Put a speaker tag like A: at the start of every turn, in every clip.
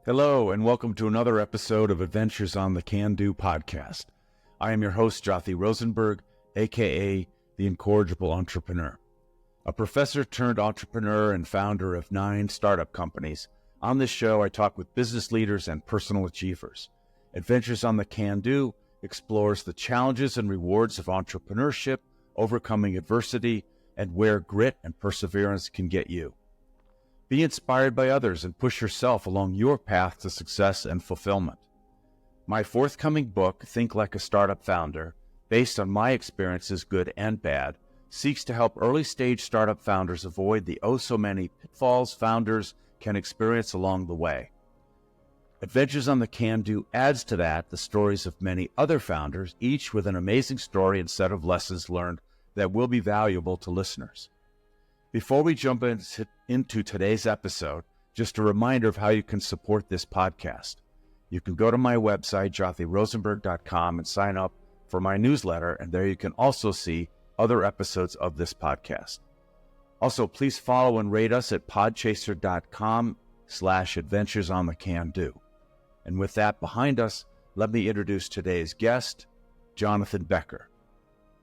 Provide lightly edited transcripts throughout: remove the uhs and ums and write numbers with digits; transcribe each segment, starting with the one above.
A: Hello, and welcome to another episode of Adventures on the Can Do podcast. I am your host, Jothy Rosenberg, aka the Incorrigible Entrepreneur. A professor turned entrepreneur and founder of 9 startup companies. On this show, I talk with business leaders and personal achievers. Adventures on the Can Do explores the challenges and rewards of entrepreneurship, overcoming adversity, and where grit and perseverance can get you. Be inspired by others and push yourself along your path to success and fulfillment. My forthcoming book, Think Like a Startup Founder, based on my experiences, good and bad, seeks to help early-stage startup founders avoid the oh-so-many pitfalls founders can experience along the way. Adventures on the Can Do adds to that the stories of many other founders, each with an amazing story and set of lessons learned that will be valuable to listeners. Before we jump into today's episode, just a reminder of how you can support this podcast. You can go to my website, jothyrosenberg.com, and sign up for my newsletter, and there you can also see other episodes of this podcast. Also, please follow and rate us at podchaser.com/adventures on the Can Do. And with that behind us, let me introduce today's guest, Jonathan Becher.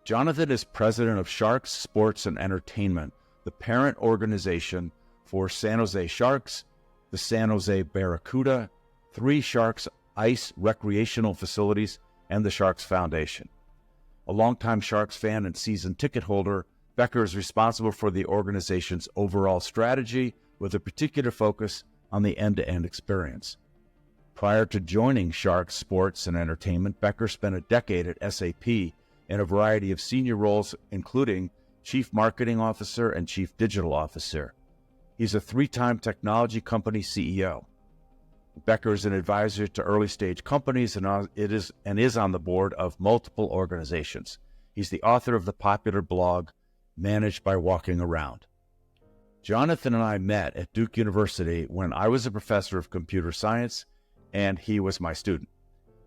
A: Jonathan is president of Sharks Sports and Entertainment, the parent organization for San Jose Sharks, the San Jose Barracuda, 3 Sharks Ice recreational facilities, and the Sharks Foundation. A longtime Sharks fan and season ticket holder, Becher is responsible for the organization's overall strategy with a particular focus on the end-to-end experience. Prior to joining Sharks Sports and Entertainment, Becher spent a decade at SAP in a variety of senior roles, including Chief Marketing Officer and Chief Digital Officer. He's a 3-time technology company CEO. Becher is an advisor to early-stage companies and is on the board of multiple organizations. He's the author of the popular blog, Managed by Walking Around. Jonathan and I met at Duke University when I was a professor of computer science and he was my student.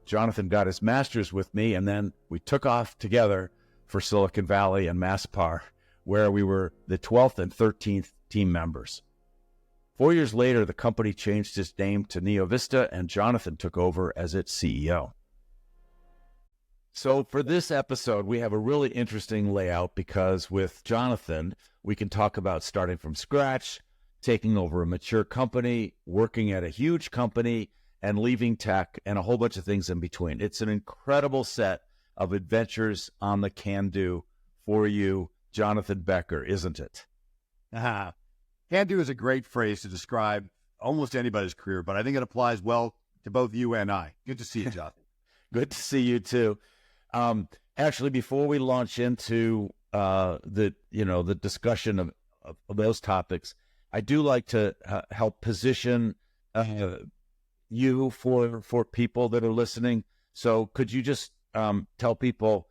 A: Jonathan got his master's with me, and then we took off together for Silicon Valley and MassPar, where we were the 12th and 13th team members. 4 years later, the company changed its name to NeoVista, and Jonathan took over as its CEO. So for this episode, we have a really interesting layout because with Jonathan, we can talk about starting from scratch, taking over a mature company, working at a huge company, and leaving tech, and a whole bunch of things in between. It's an incredible set of adventures on the Can Do for you, Jonathan Becher, isn't it?
B: Can do is a great phrase to describe almost anybody's career, but I think it applies well to both you and I. Good to see you, Jothy.
A: Good to see you too. Actually, before we launch into the discussion of those topics, I do like to help position you for people that are listening. So could you just tell people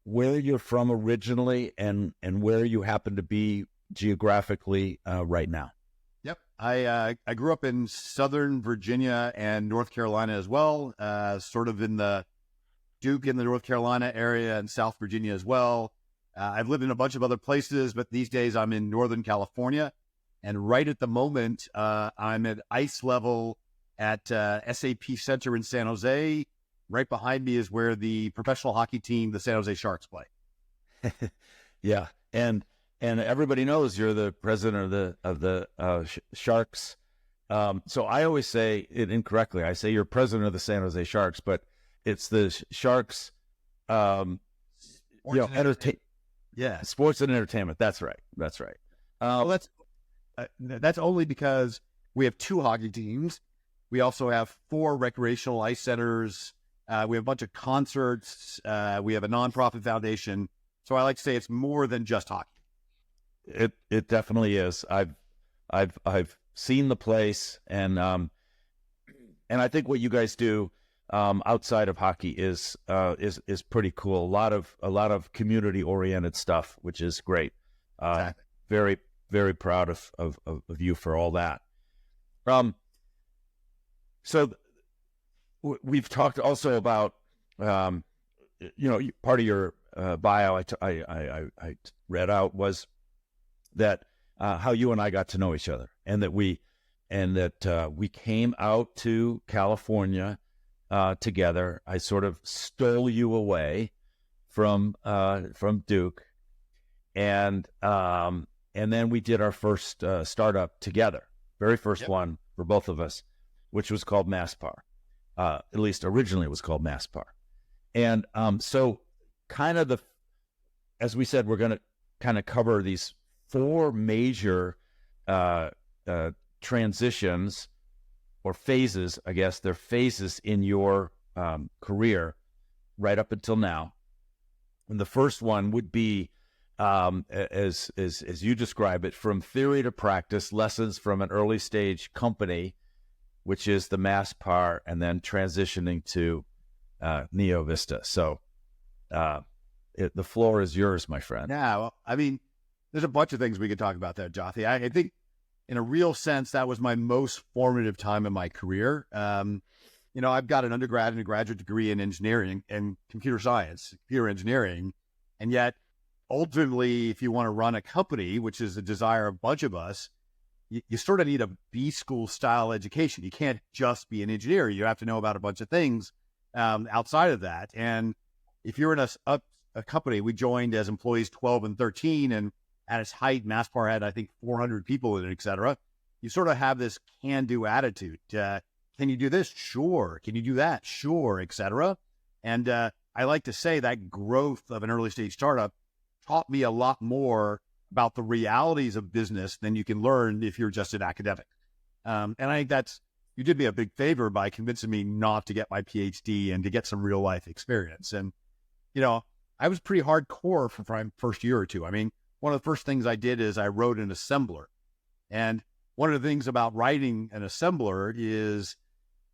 A: where you're from originally and where you happen to be geographically right now?
B: Yep. I grew up in Southern Virginia and North Carolina as well, sort of in the Duke in the North Carolina area and South Virginia as well. I've lived in a bunch of other places, but these days I'm in Northern California. And right at the moment, I'm at ice level at SAP Center in San Jose. Right behind me is where the professional hockey team, the San Jose Sharks, play.
A: Yeah, and everybody knows you're the president of the Sharks. So I always say it incorrectly. I say you're president of the San Jose Sharks, but it's the Sharks. Sports and entertainment. That's right.
B: Well, that's only because we have 2 hockey teams. We also have 4 recreational ice centers. We have a bunch of concerts. We have a nonprofit foundation. So I like to say it's more than just hockey.
A: It definitely is. I've seen the place, and I think what you guys do outside of hockey is pretty cool. A lot of community oriented stuff, which is great.
B: Exactly.
A: Very, very proud of you for all that. So we've talked also about part of your bio I read out was that how you and I got to know each other, and that we and that we came out to California together. I sort of stole you away from Duke, and then we did our first startup together, very first one for both of us, which was called MassPar. At least originally it was called MassPar. And so kind of as we said, we're going to kind of cover these four major transitions or phases, I guess. They're phases in your career right up until now. And the first one would be, as you describe it, from theory to practice, lessons from an early stage company, which is the MassPar, and then transitioning to Neo Vista. So the floor is yours, my friend.
B: Yeah, well, I mean, there's a bunch of things we could talk about there, Jothy. I think in a real sense, that was my most formative time in my career. I've got an undergrad and a graduate degree in engineering and computer science, computer engineering. And yet, ultimately, if you want to run a company, which is the desire of a bunch of us, you sort of need a B school style education. You can't just be an engineer. You have to know about a bunch of things outside of that. And if you're in a company, we joined as employees 12 and 13, and at its height, MassPar had, I think, 400 people in it, et cetera. You sort of have this can-do attitude. Can you do this? Sure. Can you do that? Sure, et cetera. And I like to say that growth of an early stage startup taught me a lot more about the realities of business than you can learn if you're just an academic. And I think you did me a big favor by convincing me not to get my PhD and to get some real life experience. And, I was pretty hardcore for my first year or two. I mean, one of the first things I did is I wrote an assembler. And one of the things about writing an assembler is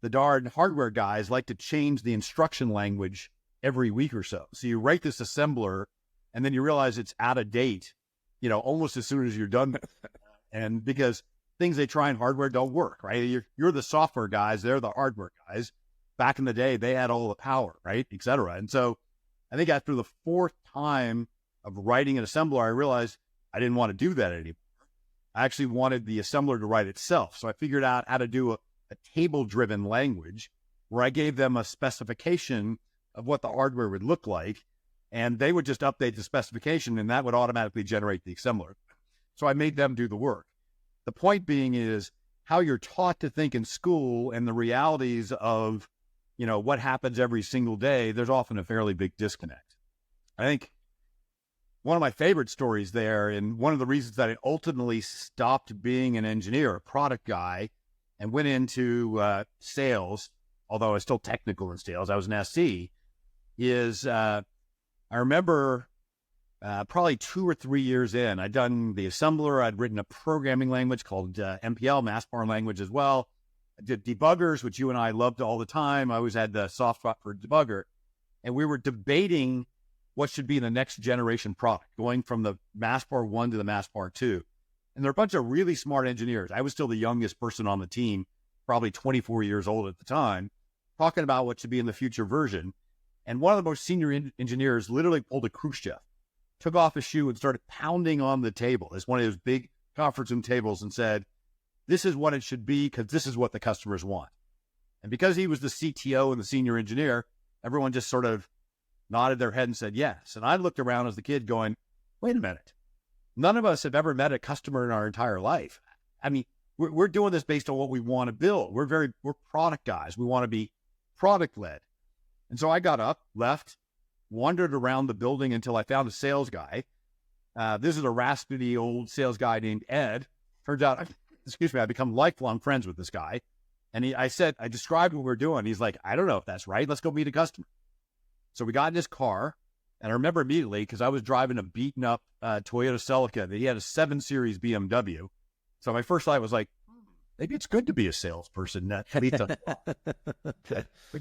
B: the darn hardware guys like to change the instruction language every week or so. So you write this assembler and then you realize it's out of date, almost as soon as you're done. And because things they try in hardware don't work, right? You're the software guys, they're the hardware guys. Back in the day, they had all the power, right? Et cetera. And so I think after the fourth time of writing an assembler, I realized I didn't want to do that anymore. I actually wanted the assembler to write itself. So I figured out how to do a table-driven language where I gave them a specification of what the hardware would look like, and they would just update the specification, and that would automatically generate the assembler. So I made them do the work. The point being is how you're taught to think in school and the realities of, what happens every single day, there's often a fairly big disconnect. I think one of my favorite stories there, and one of the reasons that I ultimately stopped being an engineer, a product guy, and went into sales, although I was still technical in sales, I was an SC, is I remember probably 2 or 3 years in, I'd done the assembler, I'd written a programming language called MPL, MassPar language as well. I did debuggers, which you and I loved all the time. I always had the soft spot for debugger. And we were debating what should be the next generation product, going from the MassPar 1 to the MassPar 2. And there are a bunch of really smart engineers. I was still the youngest person on the team, probably 24 years old at the time, talking about what should be in the future version. And one of the most senior engineers literally pulled a Khrushchev, took off his shoe and started pounding on the table as one of those big conference room tables and said, this is what it should be because this is what the customers want. And because he was the CTO and the senior engineer, everyone just sort of nodded their head and said yes. And I looked around as the kid going, wait a minute. None of us have ever met a customer in our entire life. I mean, we're doing this based on what we want to build. We're product guys. We want to be product led. And so I got up, left, wandered around the building until I found a sales guy. This is a raspy old sales guy named Ed. Turns out, I become lifelong friends with this guy. And I described what we're doing. He's like, I don't know if that's right. Let's go meet a customer. So we got in his car. And I remember immediately, because I was driving a beaten up Toyota Celica, that he had a 7 Series BMW. So my first thought was like, maybe it's good to be a salesperson. We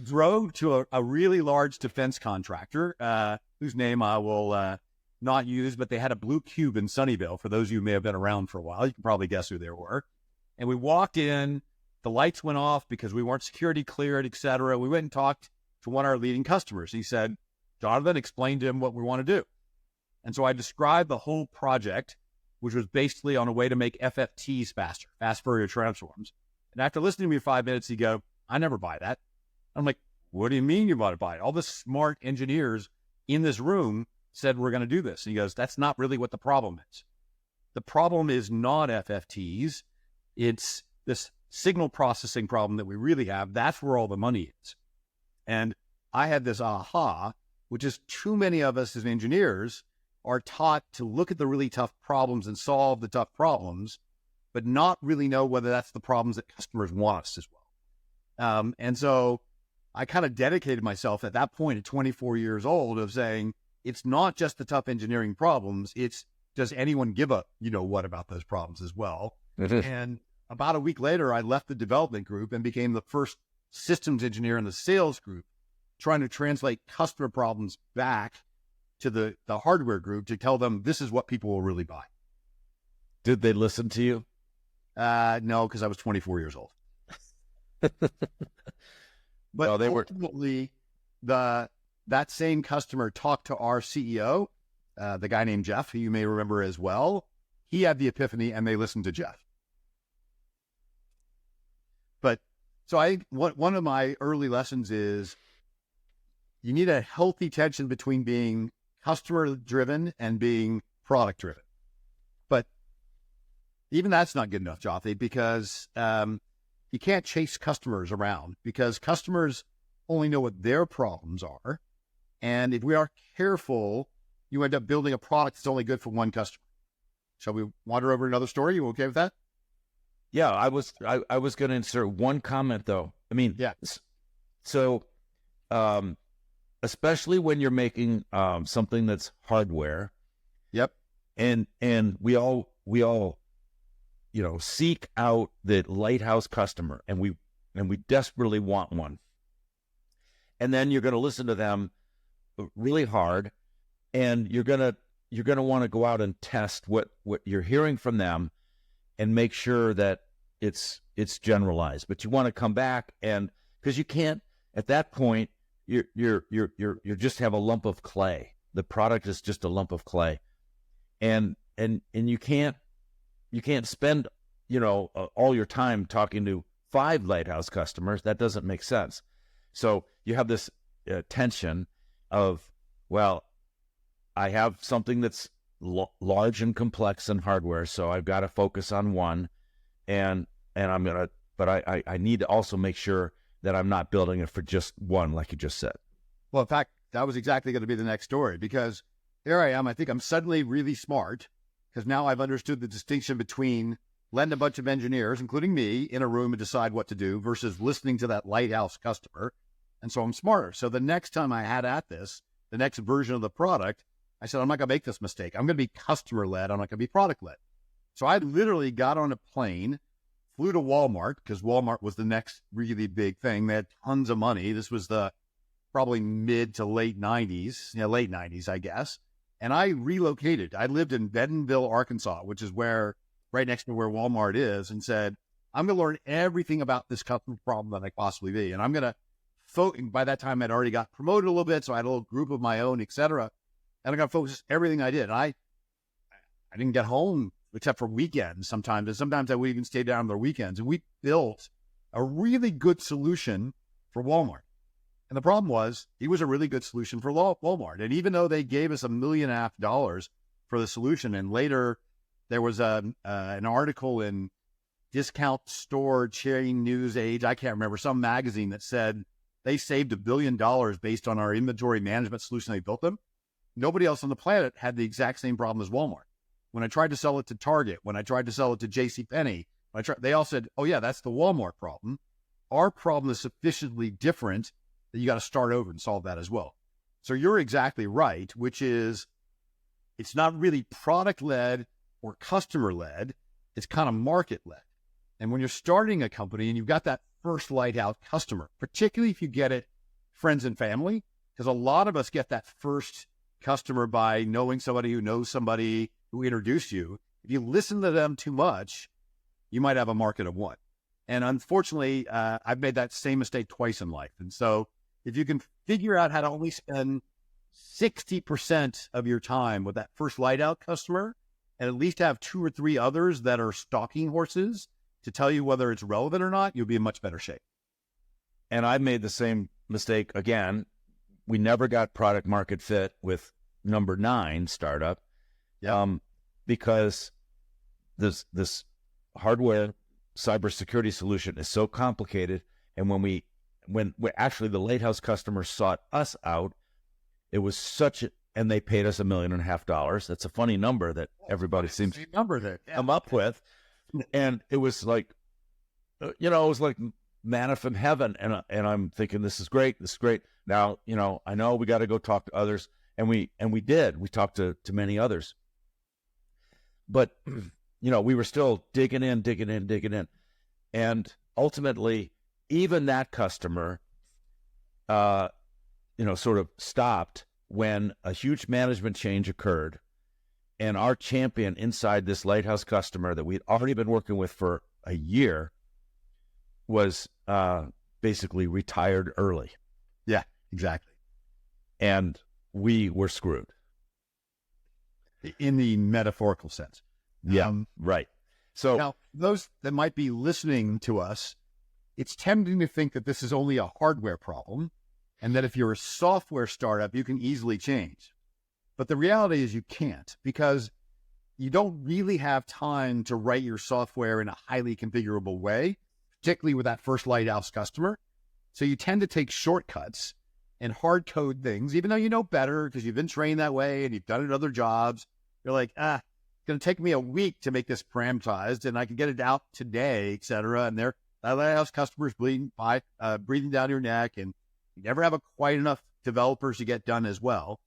B: drove to a really large defense contractor, whose name I will not use, but they had a blue cube in Sunnyvale. For those of you who may have been around for a while, you can probably guess who they were. And we walked in, the lights went off because we weren't security cleared, et cetera. We went and talked to one of our leading customers. He said, Jonathan, explained to him what we want to do. And so I described the whole project which was basically on a way to make FFTs faster, fast Fourier transforms. And after listening to me for 5 minutes, he'd go, I never buy that. I'm like, what do you mean you want to buy it? All the smart engineers in this room said we're going to do this. And he goes, that's not really what the problem is. The problem is not FFTs. It's this signal processing problem that we really have. That's where all the money is. And I had this aha, which is too many of us as engineers are taught to look at the really tough problems and solve the tough problems, but not really know whether that's the problems that customers want us as well. And so I kind of dedicated myself at that point at 24 years old of saying, it's not just the tough engineering problems. It's, does anyone give a, what about those problems as well? And about a week later, I left the development group and became the first systems engineer in the sales group, trying to translate customer problems back to the hardware group to tell them this is what people will really buy.
A: Did they listen to you?
B: No, because I was 24 years old. But
A: no, they
B: ultimately, that same customer talked to our CEO, the guy named Jeff, who you may remember as well. He had the epiphany, and they listened to Jeff. But so one of my early lessons is you need a healthy tension between being customer-driven and being product-driven. But even that's not good enough, Jothy, because you can't chase customers around, because customers only know what their problems are. And if we are careful, you end up building a product that's only good for one customer. Shall we wander over another story? You okay with that?
A: Yeah, I was going to insert one comment though. I mean,
B: yeah.
A: So, especially when you're making something that's hardware.
B: Yep.
A: And we all seek out the lighthouse customer, and we desperately want one. And then you're going to listen to them really hard, and you're going to want to go out and test what you're hearing from them and make sure that it's generalized. But you want to come back, and because you can't at that point, you just have a lump of clay. The product is just a lump of clay, and you can't spend all your time talking to 5 lighthouse customers. That doesn't make sense. So you have this tension of, well, I have something that's large and complex in hardware, so I've got to focus on one, and I need to also make sure that I'm not building it for just one, like you just said.
B: Well, in fact, that was exactly going to be the next story, because here I am. I think I'm suddenly really smart, because now I've understood the distinction between letting a bunch of engineers, including me, in a room and decide what to do versus listening to that lighthouse customer. And so I'm smarter. So the next time I had at this, the next version of the product, I said, I'm not going to make this mistake. I'm going to be customer-led. I'm not going to be product-led. So I literally got on a plane, flew to Walmart, because Walmart was the next really big thing. They had tons of money. This was the probably mid to late 90s, late 90s, I guess. And I relocated. I lived in Bentonville, Arkansas, which is right next to where Walmart is, and said, I'm going to learn everything about this customer problem that I possibly be. And I'm going to by that time I'd already got promoted a little bit. So I had a little group of my own, et cetera. And I got to focus everything I did. I didn't get home except for weekends sometimes. And sometimes I would even stay down on the weekends. And we built a really good solution for Walmart. And the problem was, it was a really good solution for Walmart. And even though they gave us $1.5 million for the solution, and later there was an article in Discount Store Chain News Age, I can't remember, some magazine that said they saved $1 billion based on our inventory management solution they built them. Nobody else on the planet had the exact same problem as Walmart. When I tried to sell it to Target, when I tried to sell it to JCPenney, they all said, oh yeah, that's the Walmart problem. Our problem is sufficiently different that you got to start over and solve that as well. So you're exactly right, which is, it's not really product-led or customer-led, it's kind of market-led. And when you're starting a company and you've got that first lighthouse customer, particularly if you get it friends and family, because a lot of us get that first customer by knowing somebody who knows somebody who introduced you. If you listen to them too much, you might have a market of one. And unfortunately, I've made that same mistake twice in life. And so if you can figure out how to only spend 60% of your time with that first lighthouse customer and at least have 2 or 3 others that are stalking horses to tell you whether it's relevant or not, you'll be in much better shape.
A: And I made the same mistake again. We never got product market fit with number 9 startup, because this hardware cybersecurity solution is so complicated. And when actually the Lighthouse customers sought us out, it was and they paid us $1.5 million. That's a funny number that everybody seems to come up with. And it was like, it was like manna from heaven. And I'm thinking, this is great. Now, I know we got to go talk to others. And we did. We talked to many others. But, we were still digging in. And ultimately, even that customer, sort of stopped when a huge management change occurred. And our champion inside this Lighthouse customer that we'd already been working with for a year was basically retired early.
B: Yeah, exactly.
A: And we were screwed.
B: In the metaphorical sense.
A: Yeah, right. So
B: now, those that might be listening to us, it's tempting to think that this is only a hardware problem, and that if you're a software startup, you can easily change. But the reality is you can't, because you don't really have time to write your software in a highly configurable way, particularly with that first Lighthouse customer. So you tend to take shortcuts and hard code things, even though you know better because you've been trained that way and you've done it at other jobs. You're like, it's going to take me a week to make this parameterized, and I can get it out today, et cetera. And that Lighthouse customers breathing down your neck, and you never have quite enough developers to get done as well.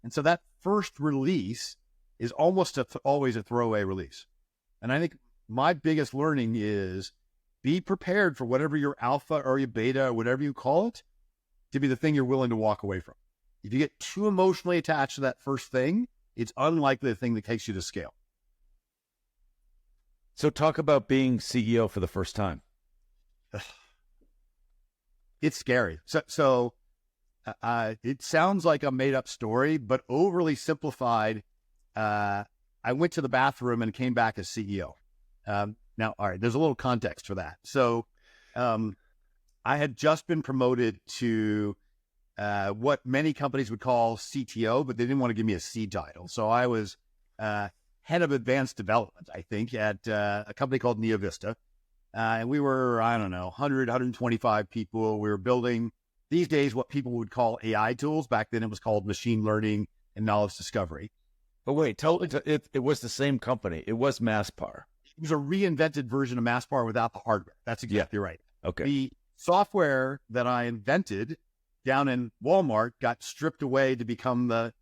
B: And so that first release is almost always a throwaway release. And I think my biggest learning is be prepared for whatever your alpha or your beta or whatever you call it to be the thing you're willing to walk away from. If you get too emotionally attached to that first thing, it's unlikely the thing that takes you to scale.
A: So talk about being CEO for the first time.
B: It's scary. So it sounds like a made-up story, but overly simplified. I went to the bathroom and came back as CEO. Now, all right, there's a little context for that. So I had just been promoted to what many companies would call CTO, but they didn't want to give me a C title. So I was head of advanced development, I think, at a company called NeoVista. And we were, 100, 125 people. We were building, these days, what people would call AI tools. Back then, it was called machine learning and knowledge discovery.
A: But wait, it was the same company. It was MassPar.
B: It was a reinvented version of MassPar without the hardware. That's exactly right.
A: Okay.
B: The software that I invented down in Walmart got stripped away to become the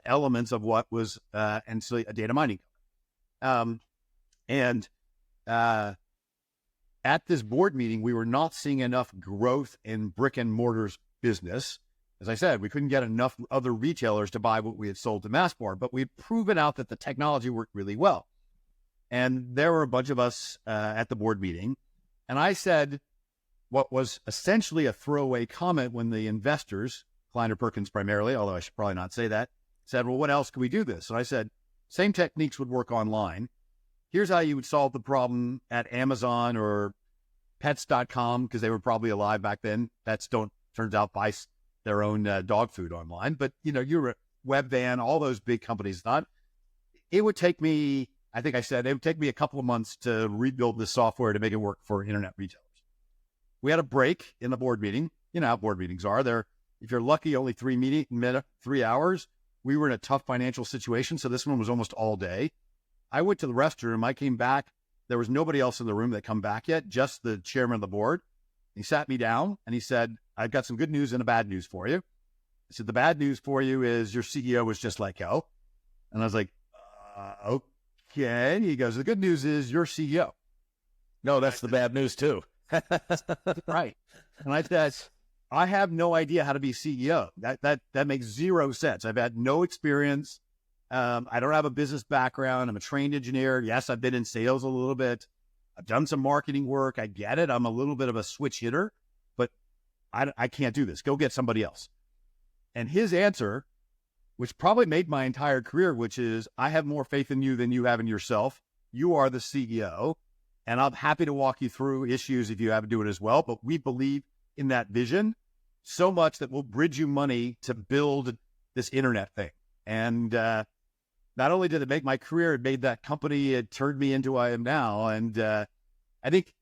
B: elements of what was essentially a data mining company. At this board meeting, we were not seeing enough growth in brick and mortar's business. As I said, we couldn't get enough other retailers to buy what we had sold to MassPar, but we had proven out that the technology worked really well. And there were a bunch of us at the board meeting. And I said what was essentially a throwaway comment when the investors, Kleiner Perkins primarily, although I should probably not say that, said, well, what else can we do this? And I said, same techniques would work online. Here's how you would solve the problem at Amazon or pets.com, because they were probably alive back then. Pets turns out, buy their own dog food online. But, you're a Webvan, all those big companies thought it would take me, I think I said, it would take me a couple of months to rebuild this software to make it work for internet retailers. We had a break in the board meeting. You know how board meetings are. If you're lucky, only 3 hours. We were in a tough financial situation, so this one was almost all day. I went to the restroom. I came back. There was nobody else in the room that had come back yet, just the chairman of the board. He sat me down and he said, I've got some good news and a bad news for you. I said, the bad news for you is your CEO was just let go. And I was like, okay. He goes, the good news is your CEO.
A: No, that's the bad news too.
B: Right. And I said, I have no idea how to be CEO. That makes zero sense. I've had no experience. I don't have a business background. I'm a trained engineer. Yes, I've been in sales a little bit. I've done some marketing work. I get it. I'm a little bit of a switch hitter, but I can't do this. Go get somebody else. And his answer which probably made my entire career, which is I have more faith in you than you have in yourself. You are the CEO, and I'm happy to walk you through issues if you have to do it as well. But we believe in that vision so much that we'll bridge you money to build this internet thing. And not only did it make my career, it made that company, it turned me into who I am now. And I think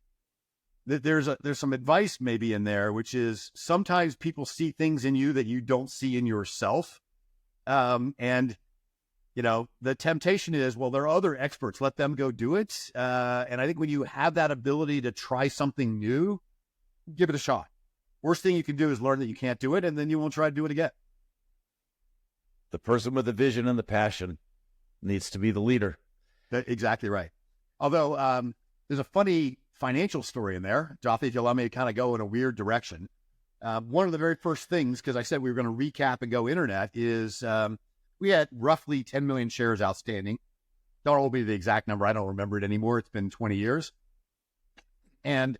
B: that there's some advice maybe in there, which is sometimes people see things in you that you don't see in yourself. And, you know, the temptation is, well, there are other experts, let them go do it. And I think when you have that ability to try something new, give it a shot. Worst thing you can do is learn that you can't do it, and then you won't try to do it again.
A: The person with the vision and the passion needs to be the leader.
B: Exactly right. Although there's a funny financial story in there, Jothy, if you allow me to kind of go in a weird direction. One of the very first things, because I said we were going to recap and go internet, is we had roughly 10 million shares outstanding. Don't hold me to the exact number. I don't remember it anymore. It's been 20 years. And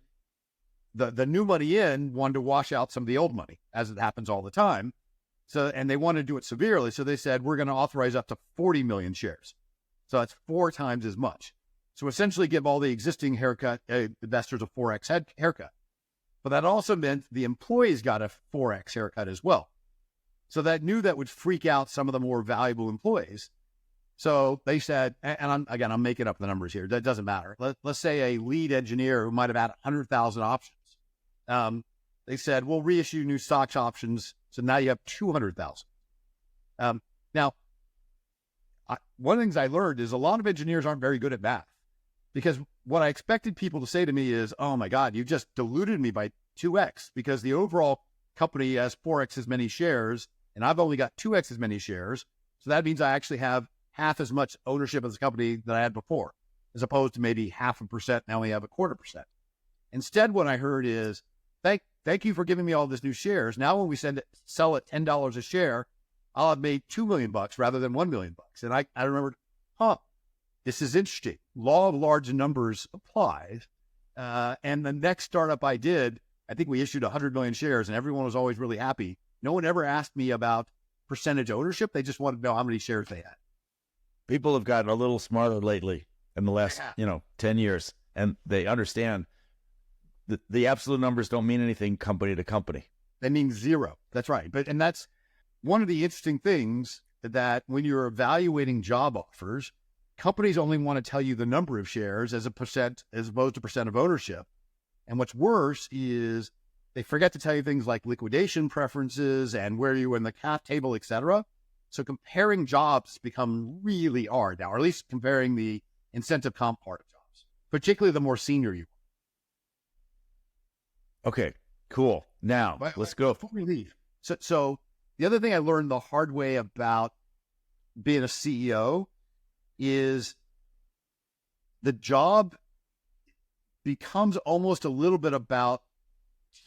B: the new money in wanted to wash out some of the old money, as it happens all the time. So, and they wanted to do it severely. So they said, we're going to authorize up to 40 million shares. So that's 4 times as much. So essentially give all the existing investors a 4X haircut. But that also meant the employees got a 4X haircut as well. So that would freak out some of the more valuable employees. So they said, and I'm making up the numbers here. That doesn't matter. Let's say a lead engineer who might have had 100,000 options. They said, we'll reissue new stock options. So now you have 200,000. Now, one of the things I learned is a lot of engineers aren't very good at math, because what I expected people to say to me is, oh my God, you just diluted me by 2X, because the overall company has 4X as many shares and I've only got 2X as many shares. So that means I actually have half as much ownership of the company that I had before, as opposed to maybe 0.5%. Now we have 0.25%. Instead, what I heard is, thank you for giving me all this new shares. Now when we sell at $10 a share, I'll have made $2 million rather than $1 million. And I remembered, this is interesting. Law of large numbers applies. And the next startup I did, I think we issued 100 million shares and everyone was always really happy. No one ever asked me about percentage ownership. They just wanted to know how many shares they had.
A: People have gotten a little smarter lately in the last, 10 years, and they understand that the absolute numbers don't mean anything company to company.
B: They mean zero. That's right. And that's one of the interesting things, that when you're evaluating job offers, companies only want to tell you the number of shares as opposed to percent of ownership. And what's worse is they forget to tell you things like liquidation preferences and where you are in the cap table, et cetera. So comparing jobs become really hard now, or at least comparing the incentive comp part of jobs, particularly the more senior you are.
A: Okay, cool. Now, let's go.
B: Before we leave. So the other thing I learned the hard way about being a CEO is the job becomes almost a little bit about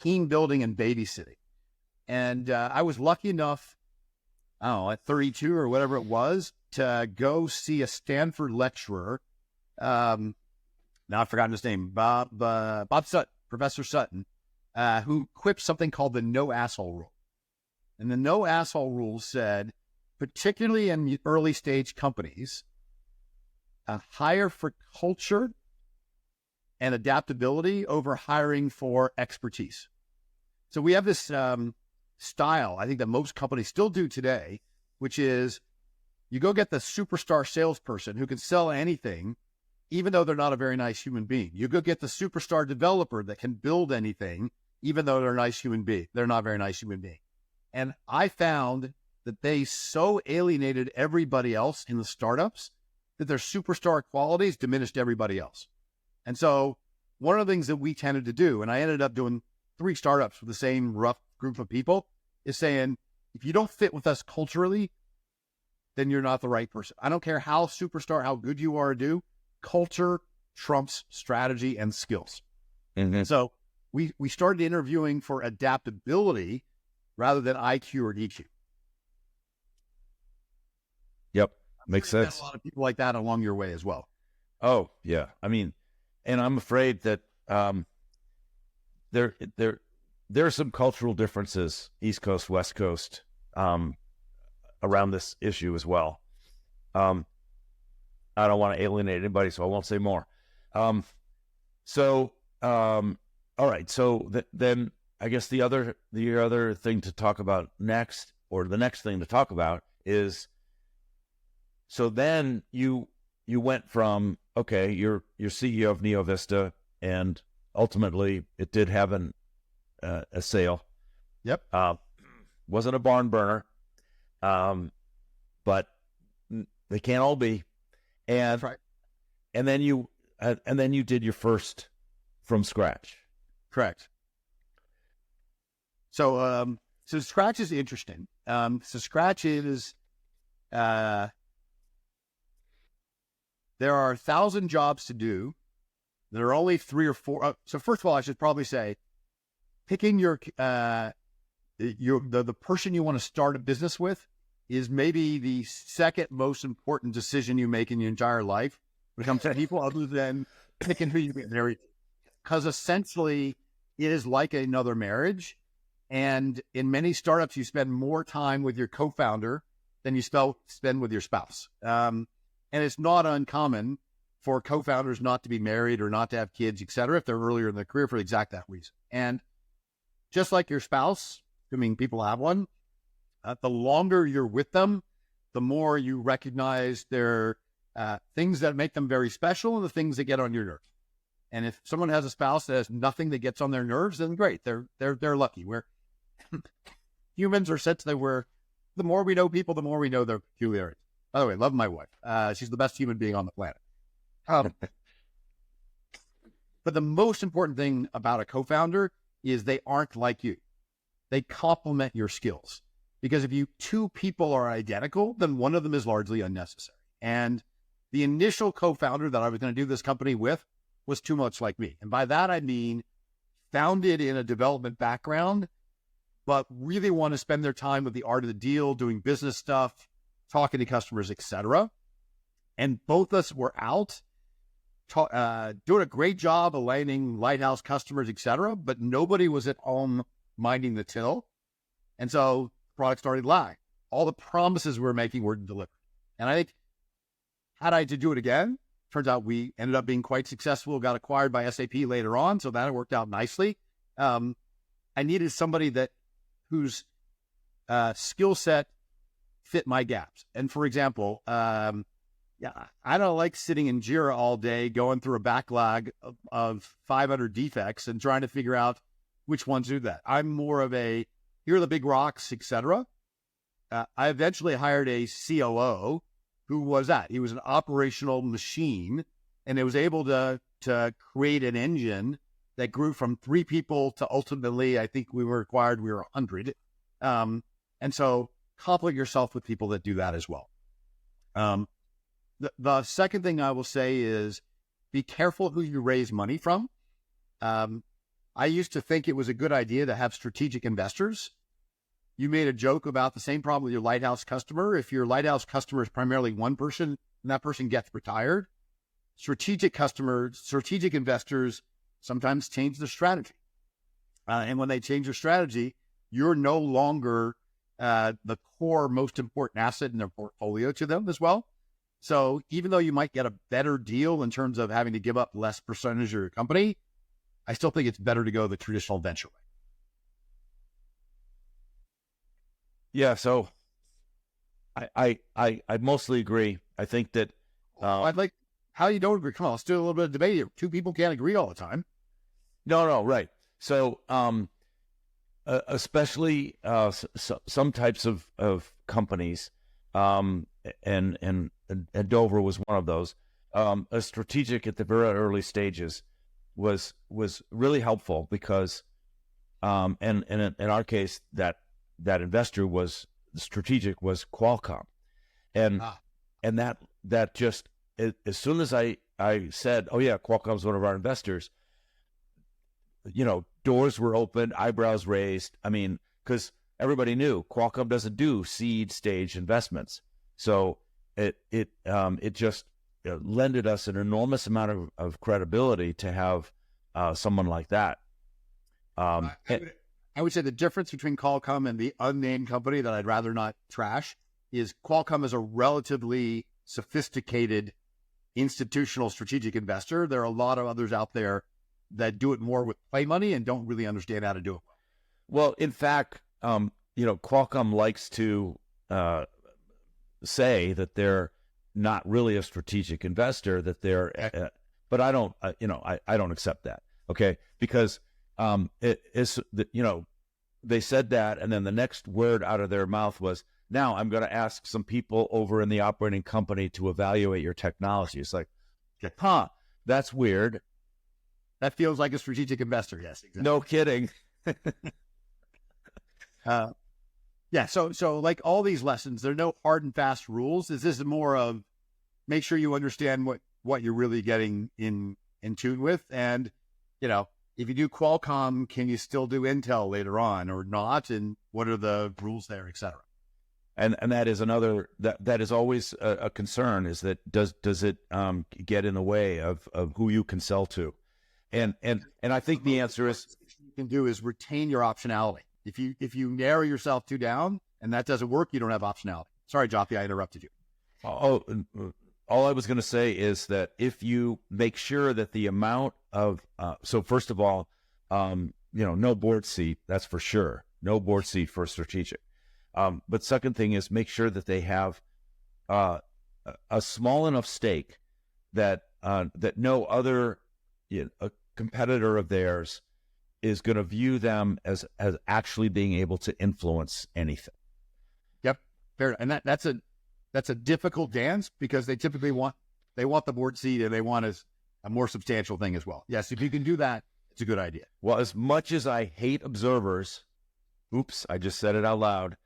B: team building and babysitting. And I was lucky enough, I don't know, at 32 or whatever it was, to go see a Stanford lecturer. Now I've forgotten his name, Bob Sutton, Professor Sutton, who quipped something called the no asshole rule. And the no asshole rule said, particularly in early stage companies, hire for culture and adaptability over hiring for expertise. So we have this style, I think, that most companies still do today, which is you go get the superstar salesperson who can sell anything, even though they're not a very nice human being. You go get the superstar developer that can build anything, even though they're a nice human being. They're not a very nice human being. And I found that they so alienated everybody else in the startups that their superstar qualities diminished everybody else. And so one of the things that we tended to do, and I ended up doing 3 startups with the same rough group of people, is saying, if you don't fit with us culturally, then you're not the right person. I don't care how superstar, how good you are to do, culture trumps strategy and skills.
A: Mm-hmm.
B: So we started interviewing for adaptability rather than IQ or EQ.
A: Yep, makes sense.
B: A lot of people like that along your way as well.
A: Oh, yeah. I mean, and I'm afraid that there are some cultural differences, East Coast, West Coast. around this issue as well. I don't want to alienate anybody, so I won't say more. All right. So then I guess the other thing to talk about next, or the next thing to talk about is, so then you went from, okay, you're CEO of Neo Vista, and ultimately it did have a sale.
B: Yep.
A: Wasn't a barn burner, but they can't all be. And
B: That's right.
A: And then you did your first from scratch.
B: Correct. So scratch is interesting. So scratch is, there are 1,000 jobs to do. There are only 3 or 4. So first of all, I should probably say, picking the person you want to start a business with is maybe the second most important decision you make in your entire life when it comes to people, other than picking who you get married. Because essentially, it is like another marriage. And in many startups, you spend more time with your co-founder than you spend with your spouse. And it's not uncommon for co-founders not to be married or not to have kids, et cetera, if they're earlier in their career for exactly that reason. And just like your spouse, I mean, people have one, the longer you're with them, the more you recognize their things that make them very special and the things that get on your nerves. And if someone has a spouse that has nothing that gets on their nerves, then great, they're lucky. Where humans are such that the more we know people, the more we know their peculiarities. By the way, love my wife. She's the best human being on the planet. But the most important thing about a co-founder is they aren't like you. They complement your skills. Because if two people are identical, then one of them is largely unnecessary. And the initial co-founder that I was going to do this company with was too much like me. And by that, I mean founded in a development background, but really want to spend their time with the art of the deal, doing business stuff, talking to customers, etc. And both of us were out doing a great job aligning lighthouse customers, etc. But nobody was at home minding the till. And so the product started to lag. All the promises we were making weren't delivered. And I think, had I to do it again, turns out we ended up being quite successful, got acquired by SAP later on. So that worked out nicely. I needed somebody whose skill set fit my gaps. And for example, I don't like sitting in Jira all day, going through a backlog of 500 defects and trying to figure out which ones do that. I'm more of here are the big rocks, etc. I eventually hired a COO who was that. He was an operational machine, and it was able to create an engine that grew from 3 people to ultimately, I think we were 100. And so complement yourself with people that do that as well. The second thing I will say is be careful who you raise money from. I used to think it was a good idea to have strategic investors. You made a joke about the same problem with your lighthouse customer. If your lighthouse customer is primarily one person and that person gets retired, strategic investors sometimes change their strategy. And when they change their strategy, you're no longer the core most important asset in their portfolio to them as well. So even though you might get a better deal in terms of having to give up less percentage of your company, I still think it's better to go the traditional venture way.
A: Yeah, so I mostly agree. I think that
B: I'd like how you don't agree. Come on, let's do a little bit of debate here. 2 people can't agree all the time.
A: No, right. So especially some types of companies, and Dover was one of those. A strategic at the very early stages was really helpful because, and in our case, that investor was strategic was Qualcomm, and that just as soon as I said, oh yeah, Qualcomm's one of our investors, doors were open, eyebrows raised. I mean, because everybody knew Qualcomm doesn't do seed stage investments, so it just lended us an enormous amount of credibility to have someone like that.
B: I would say the difference between Qualcomm and the unnamed company that I'd rather not trash is Qualcomm is a relatively sophisticated institutional strategic investor. There are a lot of others out there that do it more with play money and don't really understand how to do it well.
A: Well, in fact, Qualcomm likes to say that they're not really a strategic investor, that they're, but I don't, I don't accept that. Okay. Because, they said that, and then the next word out of their mouth was, now I'm going to ask some people over in the operating company to evaluate your technology. It's like, that's weird.
B: That feels like a strategic investor. Yes, exactly.
A: No kidding.
B: Yeah. So like all these lessons, there are no hard and fast rules. This is more of make sure you understand what you're really getting in tune with. And, if you do Qualcomm, can you still do Intel later on or not? And what are the rules there, et cetera?
A: And that is another, that is always a concern, is that does it get in the way of who you can sell to? And I think the answer is,
B: you can do is retain your optionality. If you narrow yourself too down and that doesn't work, you don't have optionality. Sorry, Jothy, I interrupted you.
A: All I was going to say is that if you make sure that the amount of, so first of all, no board seat, that's for sure. No board seat for strategic. But second thing is make sure that they have a small enough stake that no other a competitor of theirs is going to view them as actually being able to influence anything.
B: Yep, fair. And that's a difficult dance because they typically want the board seat and they want a more substantial thing as well. Yes, if you can do that, it's a good idea.
A: Well, as much as I hate observers, oops, I just said it out loud.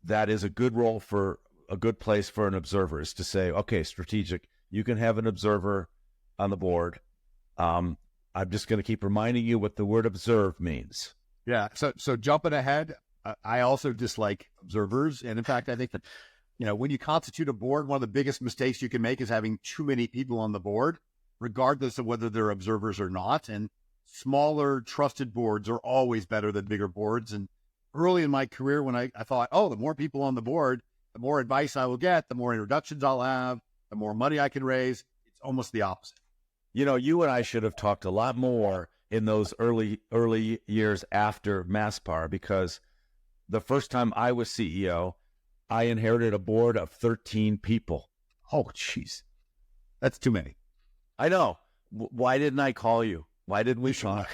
A: That is a good role for a good place for an observer, is to say, okay, strategic, you can have an observer on the board. I'm just going to keep reminding you what the word observe means.
B: Yeah. So jumping ahead, I also dislike observers. And in fact, I think that, when you constitute a board, one of the biggest mistakes you can make is having too many people on the board, regardless of whether they're observers or not. And smaller trusted boards are always better than bigger boards. And early in my career, when I thought, the more people on the board, the more advice I will get, the more introductions I'll have, the more money I can raise. It's almost the opposite.
A: You and I should have talked a lot more in those early years after Masspar, because the first time I was CEO, I inherited a board of 13 people.
B: Oh, jeez. That's too many.
A: I know. Why didn't I call you? Why didn't we talk?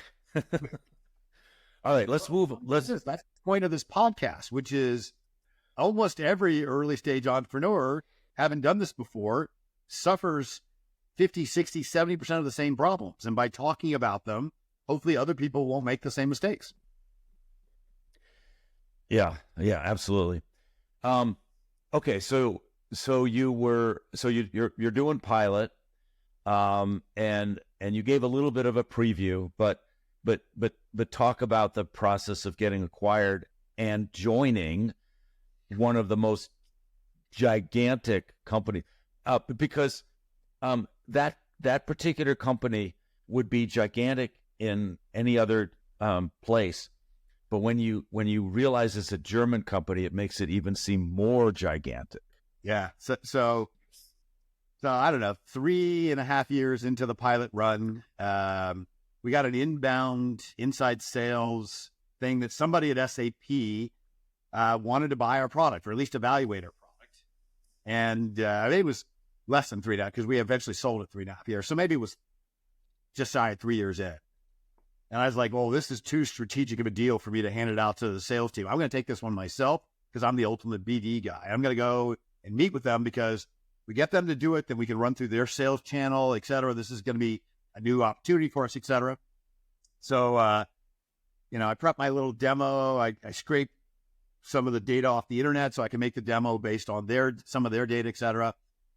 A: All right, let's move. That's
B: the point of this podcast, which is almost every early stage entrepreneur, having done this before, suffers 50, 60, 70% of the same problems. And by talking about them, hopefully other people won't make the same mistakes.
A: Yeah, absolutely. Okay, so you're doing pilot, and you gave a little bit of a preview, but talk about the process of getting acquired and joining one of the most gigantic companies, because that particular company would be gigantic in any other place, but when you realize it's a German company, it makes it even seem more gigantic.
B: Yeah. So I don't know, 3.5 years into the pilot run, we got an inbound inside sales thing that somebody at SAP wanted to buy our product, or at least evaluate our product. And I think it was less than 3.5, because we eventually sold it 3.5 years. So maybe it was just shy of 3 years in. And I was like, well, this is too strategic of a deal for me to hand it out to the sales team. I'm going to take this one myself because I'm the ultimate BD guy. I'm going to go and meet with them because we get them to do it, then we can run through their sales channel, et cetera. This is going to be a new opportunity for us, et cetera. So, I prepped my little demo. I scraped some of the data off the internet so I can make the demo based on some of their data, et cetera.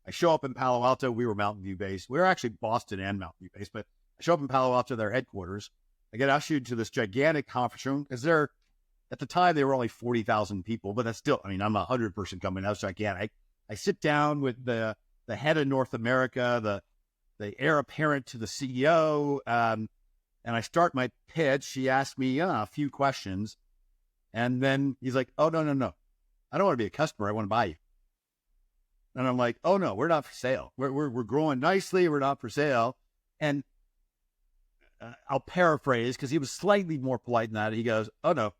B: I show up in Palo Alto. We were Mountain View based. We were actually Boston and Mountain View based, but I show up in Palo Alto, their headquarters. I get ushered to this gigantic conference room because at the time, they were only 40,000 people, but that's still, I'm a 100-person company. That's gigantic. I sit down with the head of North America, the heir apparent to the CEO, and I start my pitch. He asked me a few questions, and then he's like, oh, no. I don't want to be a customer. I want to buy you. And I'm like, oh no, we're not for sale. We're growing nicely. We're not for sale. And I'll paraphrase because he was slightly more polite than that. He goes, oh no,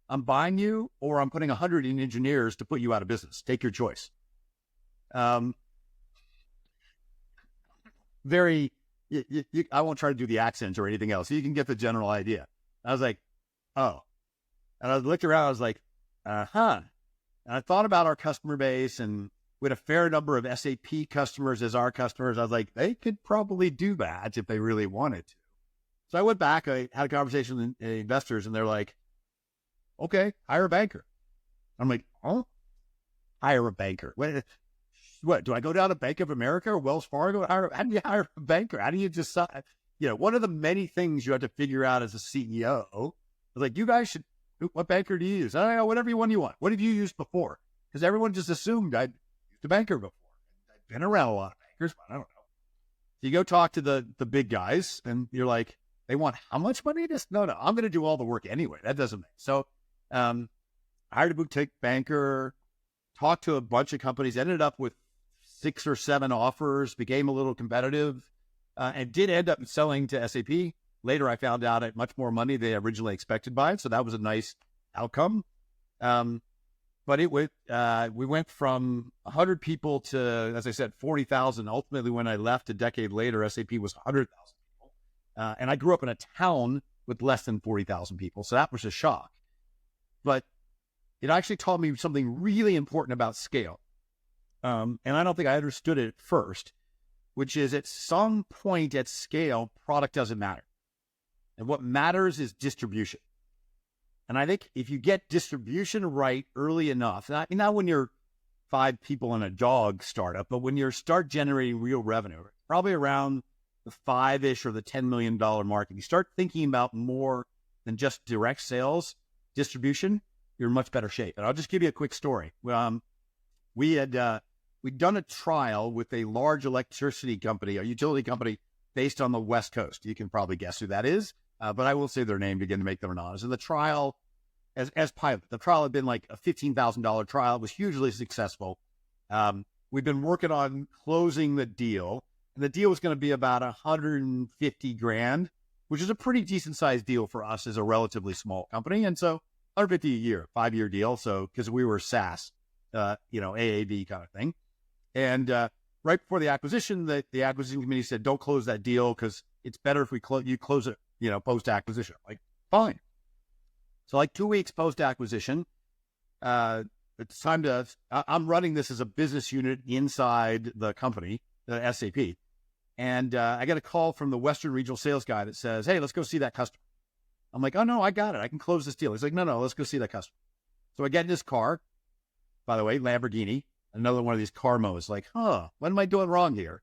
B: I'm buying you, or I'm putting 100 in engineers to put you out of business. Take your choice. Very, I won't try to do the accents or anything else. You can get the general idea. I was like, oh. And I looked around. I was like, uh-huh. And I thought about our customer base, and we had a fair number of SAP customers as our customers. I was like, they could probably do that if they really wanted to. So I went back. I had a conversation with investors, and they're like, okay, hire a banker. I'm like, oh, hire a banker. What, do I go down to Bank of America or Wells Fargo? How do you hire a banker? How do you decide? One of the many things you have to figure out as a CEO, I was like, you guys should, what banker do you use? I don't know, whatever one you want. What have you used before? Because everyone just assumed I'd used a banker before. I've been around a lot of bankers, but I don't know. So you go talk to the big guys, and you're like, they want how much money? No, I'm going to do all the work anyway. That doesn't make sense. So hired a boutique banker, talked to a bunch of companies, ended up with 6 or 7 offers, became a little competitive, and did end up selling to SAP. Later, I found out at much more money than they originally expected by it. So that was a nice outcome. But we went from 100 people to, as I said, 40,000. Ultimately, when I left a decade later, SAP was 100,000 people. And I grew up in a town with less than 40,000 people. So that was a shock. But it actually taught me something really important about scale. And I don't think I understood it at first, which is at some point at scale, product doesn't matter. And what matters is distribution. And I think if you get distribution right early enough, not when you're 5 people in a dog startup, but when you start generating real revenue, probably around the 5-ish or the $10 million mark, if you start thinking about more than just direct sales, distribution, you're in much better shape. And I'll just give you a quick story. We'd done a trial with a large electricity company, a utility company based on the West Coast. You can probably guess who that is, but I will say their name again to make them anonymous. And the trial, as pilot, the trial had been like a $15,000 trial. It was hugely successful. We've been working on closing the deal, and the deal was going to be about $150,000, which is a pretty decent sized deal for us as a relatively small company. And so $150,000 a year, 5-year deal. So because we were SaaS, AAV kind of thing. And right before the acquisition, the acquisition committee said, don't close that deal because it's better if you close it, post-acquisition. Like, fine. So like 2 weeks post-acquisition, it's time to, I'm running this as a business unit inside the company, the SAP. And I get a call from the Western regional sales guy that says, hey, let's go see that customer. I'm like, oh no, I got it. I can close this deal. He's like, no, let's go see that customer. So I get in his car, by the way, Lamborghini, another one of these car modes, like, what am I doing wrong here?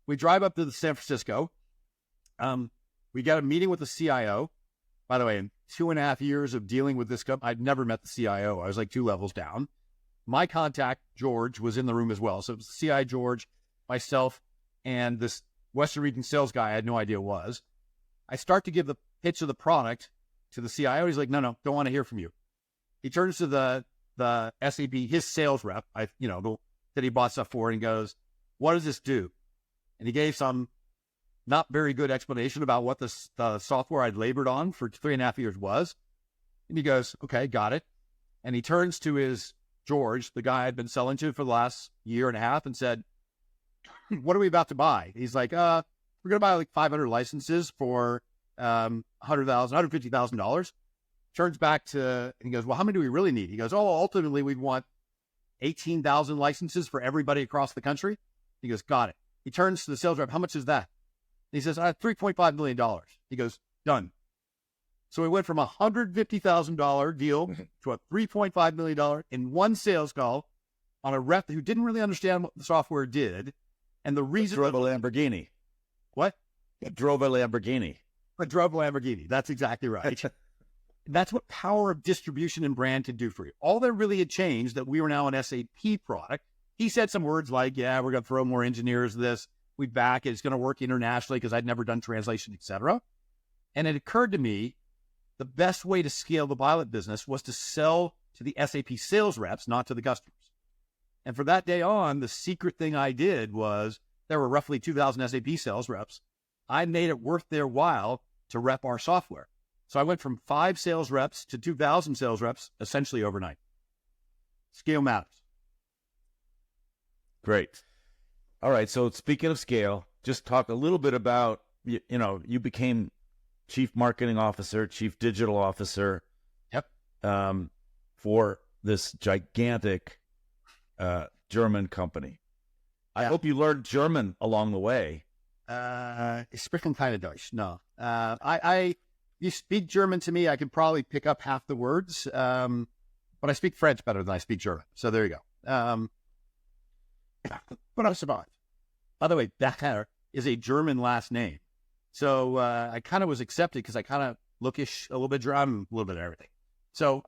B: We drive up to San Francisco. We got a meeting with the CIO. By the way, in 2.5 years of dealing with this company, I'd never met the CIO. I was like 2 levels down. My contact, George, was in the room as well. So it was the CIO, George, myself, and this Western region sales guy I had no idea who was. I start to give the pitch of the product to the CIO. He's like, no, don't want to hear from you. He turns to the SAP, his sales rep, that he bought stuff for, and goes, what does this do? And he gave some not very good explanation about what the software I'd labored on for 3.5 years was. And he goes, okay, got it. And he turns to his George, the guy I'd been selling to for the last 1.5 years, and said, what are we about to buy? He's like, we're going to buy like 500 licenses for $150,000. Turns back to, and he goes, well, how many do we really need? He goes, ultimately we'd want 18,000 licenses for everybody across the country. He goes, got it. He turns to the sales rep, how much is that? He says, $3.5 million. He goes, done. So we went from a $150,000 deal to a $3.5 million in one sales call on a rep who didn't really understand what the software did. And the reason...
A: Drove a Lamborghini.
B: What?
A: Drove a Lamborghini.
B: Drove a Lamborghini. That's exactly right. That's what power of distribution and brand can do for you. All that really had changed, that we were now an SAP product. He said some words like, yeah, we're going to throw more engineers to this. We back it. It's going to work internationally because I'd never done translation, etc. And it occurred to me, the best way to scale the pilot business was to sell to the SAP sales reps, not to the customers. And from that day on, the secret thing I did was there were roughly 2,000 SAP sales reps. I made it worth their while to rep our software. So I went from 5 sales reps to 2,000 sales reps essentially overnight. Scale matters.
A: Great. All right. So speaking of scale, just talk a little bit about, you became chief marketing officer, chief digital officer.
B: Yep.
A: For this gigantic German company. I hope you learned German along the way.
B: Ich spreche keine Deutsch. No. You speak German to me, I could probably pick up half the words, but I speak French better than I speak German. So there you go. But I survived. By the way, Becher is a German last name. So I kind of was accepted because I kind of lookish, a little bit German, a little bit of everything. So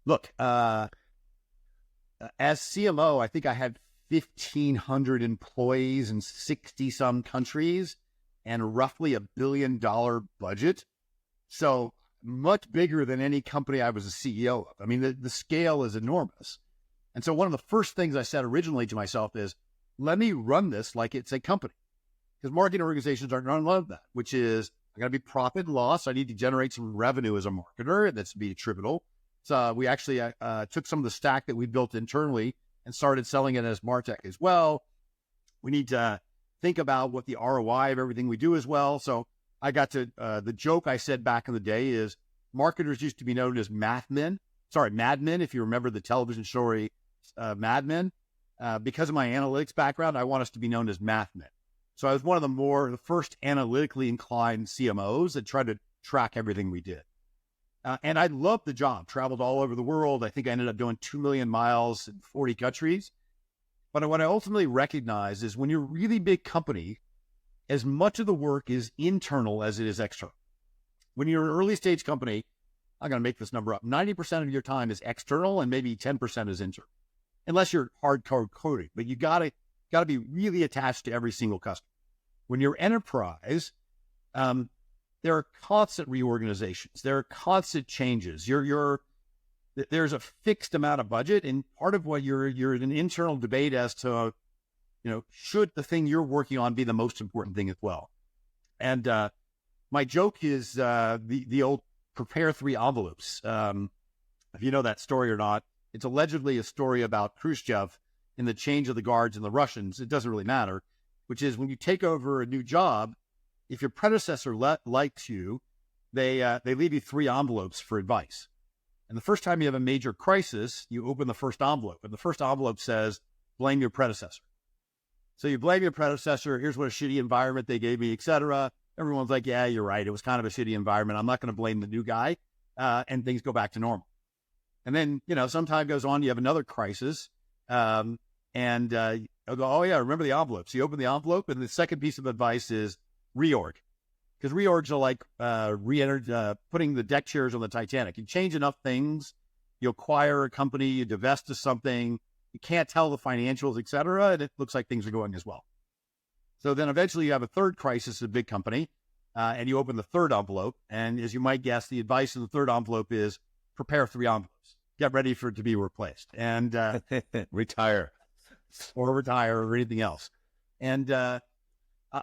B: look, as CMO, I think I had 1,500 employees in 60-some countries and roughly $1 billion budget. So much bigger than any company I was a CEO of. I mean, the scale is enormous. And so one of the first things I said originally to myself is, let me run this like it's a company. Because marketing organizations aren't going to love that, which is, I got to be profit and loss. I need to generate some revenue as a marketer, and that's to be attributable. So we actually took some of the stack that we built internally and started selling it as MarTech as well. We need to think about what the ROI of everything we do as well. So I got to, the joke I said back in the day is marketers used to be known as Mad Men, if you remember the television story Mad Men. Because of my analytics background, I want us to be known as Math Men. So I was one of the first analytically inclined CMOs that tried to track everything we did. And I loved the job, traveled all over the world. I think I ended up doing 2 million miles in 40 countries. But what I ultimately recognized is when you're a really big company, as much of the work is internal as it is external. When you're an early stage company, I'm going to make this number up, 90% of your time is external and maybe 10% is internal, unless you're hardcore coding. But you got to be really attached to every single customer. When you're enterprise, there are constant reorganizations. There are constant changes. There's a fixed amount of budget, and part of what you're in an internal debate as to, should the thing you're working on be the most important thing as well. And my joke is the old prepare 3 envelopes. If you know that story or not, it's allegedly a story about Khrushchev and the change of the guards and the Russians. It doesn't really matter, which is when you take over a new job, if your predecessor likes you, they leave you 3 envelopes for advice. And the first time you have a major crisis, you open the first envelope, and the first envelope says, blame your predecessor. So you blame your predecessor. Here's what a shitty environment they gave me, etc. Everyone's like, yeah, you're right. It was kind of a shitty environment. I'm not going to blame the new guy. And things go back to normal. And then, some time goes on, you have another crisis. I'll go, oh yeah, remember the envelope. So you open the envelope, and the second piece of advice is reorg. Because reorgs are like putting the deck chairs on the Titanic. You change enough things, you acquire a company, you divest of something, you can't tell the financials, et cetera, and it looks like things are going as well. So then eventually you have a third crisis at a big company, and you open the third envelope. And as you might guess, the advice in the third envelope is prepare 3 envelopes. Get ready for it to be replaced. And
A: retire.
B: Or retire or anything else. And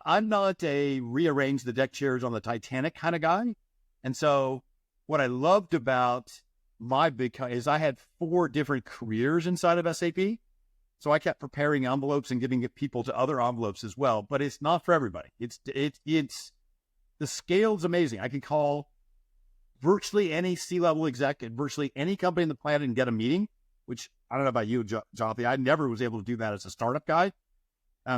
B: I'm not a rearrange the deck chairs on the Titanic kind of guy. And so what I loved about my big company is I had 4 different careers inside of SAP. So I kept preparing envelopes and giving it people to other envelopes as well. But it's not for everybody. It's the scale's amazing. I can call virtually any C-level exec at virtually any company in the planet and get a meeting, which I don't know about you, Jothy. I never was able to do that as a startup guy.